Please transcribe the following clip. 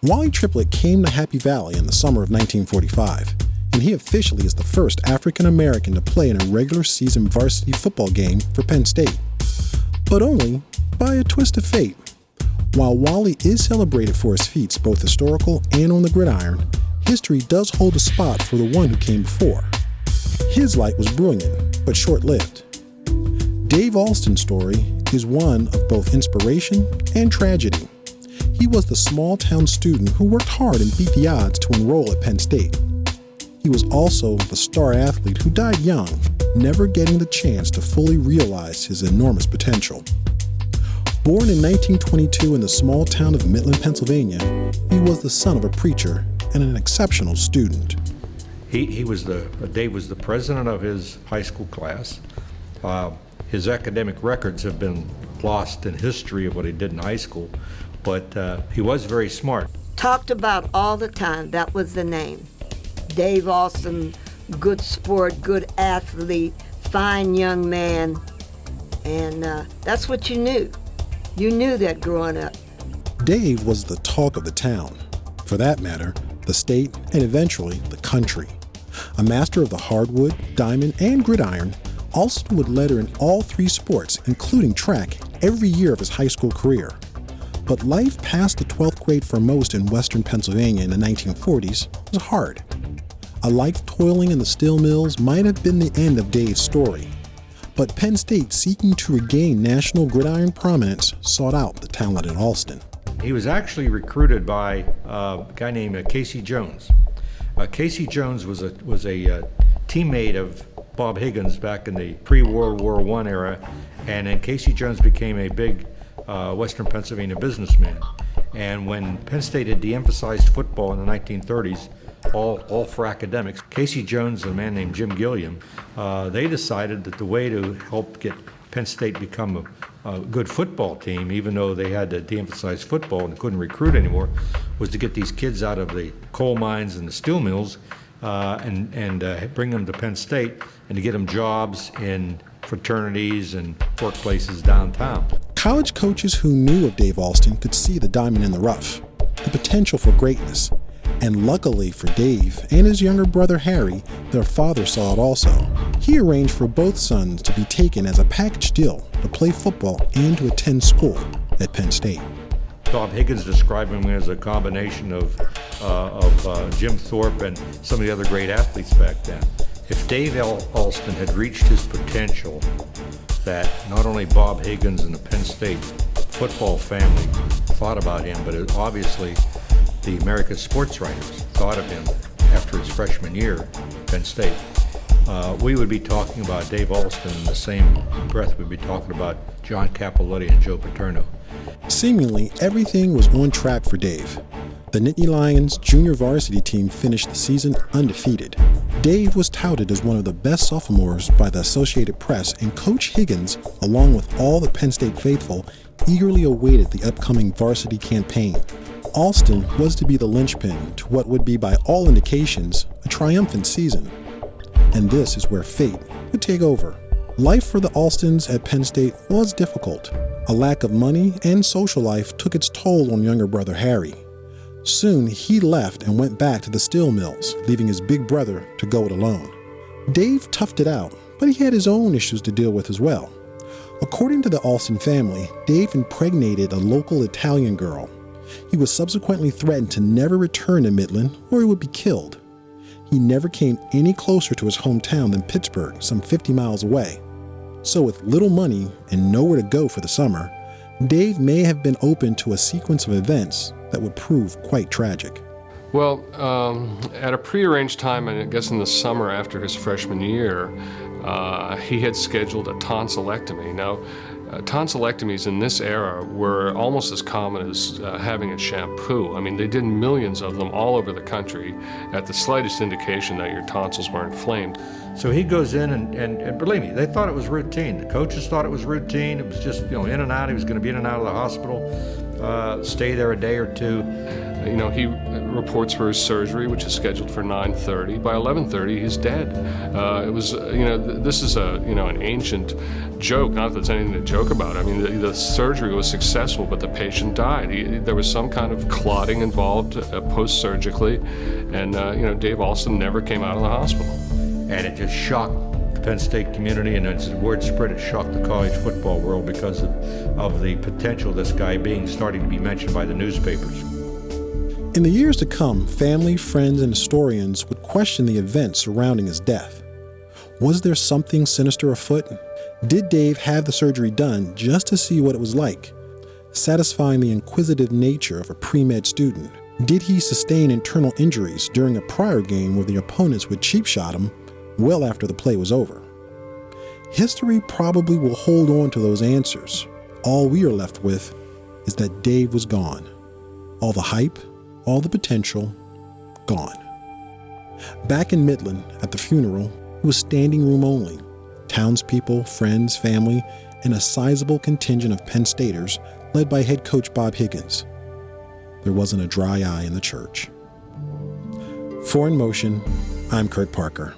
Wally Triplett came to Happy Valley in the summer of 1945, and he officially is the first African American to play in a regular season varsity football game for Penn State. But only by a twist of fate. While Wally is celebrated for his feats, both historical and on the gridiron, history does hold a spot for the one who came before. His light was brilliant, but short-lived. Dave Alston's story is one of both inspiration and tragedy. He was the small-town student who worked hard and beat the odds to enroll at Penn State. He was also the star athlete who died young, never getting the chance to fully realize his enormous potential. Born in 1922 in the small town of Midland, Pennsylvania, he was the son of a preacher and an exceptional student. Dave was the president of his high school class. His academic records have been lost in history of what he did in high school, but he was very smart. Talked about all the time, that was the name. Dave Alston, good sport, good athlete, fine young man, and that's what you knew. You knew that growing up. Dave was the talk of the town, for that matter, the state, and eventually the country. A master of the hardwood, diamond, and gridiron, Alston would letter in all three sports, including track, every year of his high school career. But life past the 12th grade for most in western Pennsylvania in the 1940s was hard. A life toiling in the steel mills might have been the end of Dave's story. But Penn State, seeking to regain national gridiron prominence, sought out the talented Alston. He was actually recruited by a guy named Casey Jones. Casey Jones was a teammate of Bob Higgins back in the pre-World War I era, and then Casey Jones became a big Western Pennsylvania businessman. And when Penn State had de-emphasized football in the 1930s, all for academics, Casey Jones and a man named Jim Gilliam, they decided that the way to help get Penn State become a good football team, even though they had to de-emphasize football and couldn't recruit anymore, was to get these kids out of the coal mines and the steel mills and bring them to Penn State and to get them jobs in fraternities and workplaces downtown. College coaches who knew of Dave Alston could see the diamond in the rough, the potential for greatness. And luckily for Dave and his younger brother Harry, their father saw it also. He arranged for both sons to be taken as a package deal to play football and to attend school at Penn State. Bob Higgins described him as a combination of Jim Thorpe and some of the other great athletes back then. If Dave Alston had reached his potential, that not only Bob Higgins and the Penn State football family thought about him, but obviously the American sports writers thought of him after his freshman year at Penn State. We would be talking about Dave Alston in the same breath we'd be talking about John Capilouthi and Joe Paterno. Seemingly, everything was on track for Dave. The Nittany Lions junior varsity team finished the season undefeated. Dave was touted as one of the best sophomores by the Associated Press, and Coach Higgins, along with all the Penn State faithful, eagerly awaited the upcoming varsity campaign. Alston was to be the linchpin to what would be, by all indications, a triumphant season. And this is where fate would take over. Life for the Alstons at Penn State was difficult. A lack of money and social life took its toll on younger brother Harry. Soon he left and went back to the steel mills, leaving his big brother to go it alone. Dave toughed it out, but he had his own issues to deal with as well. According to the Alston family, Dave impregnated a local Italian girl. He was subsequently threatened to never return to Midland or he would be killed. He never came any closer to his hometown than Pittsburgh, some 50 miles away. So with little money and nowhere to go for the summer, Dave may have been open to a sequence of events that would prove quite tragic. Well, at a prearranged time, I guess in the summer after his freshman year, he had scheduled a tonsillectomy. Now, tonsillectomies in this era were almost as common as having a shampoo. I mean, they did millions of them all over the country at the slightest indication that your tonsils were inflamed. So he goes in and believe me, they thought it was routine. The coaches thought it was routine. It was just, in and out. He was going to be in and out of the hospital, stay there a day or two. He reports for his surgery, which is scheduled for 9:30. By 11:30, he's dead. This is an ancient joke. Not that there's anything to joke about. I mean, the surgery was successful, but the patient died. There was some kind of clotting involved post-surgically, and Dave Alston never came out of the hospital. And it just shocked the Penn State community, and as the word spread, it shocked the college football world because of the potential of this guy starting to be mentioned by the newspapers. In the years to come, family, friends, and historians would question the events surrounding his death. Was there something sinister afoot? Did Dave have the surgery done just to see what it was like, satisfying the inquisitive nature of a pre-med student? Did he sustain internal injuries during a prior game where the opponents would cheap shot him well after the play was over? History probably will hold on to those answers. All we are left with is that Dave was gone. All the hype, all the potential, gone. Back in Midland, at the funeral, it was standing room only. Townspeople, friends, family, and a sizable contingent of Penn Staters led by head coach Bob Higgins. There wasn't a dry eye in the church. For In Motion, I'm Kurt Parker.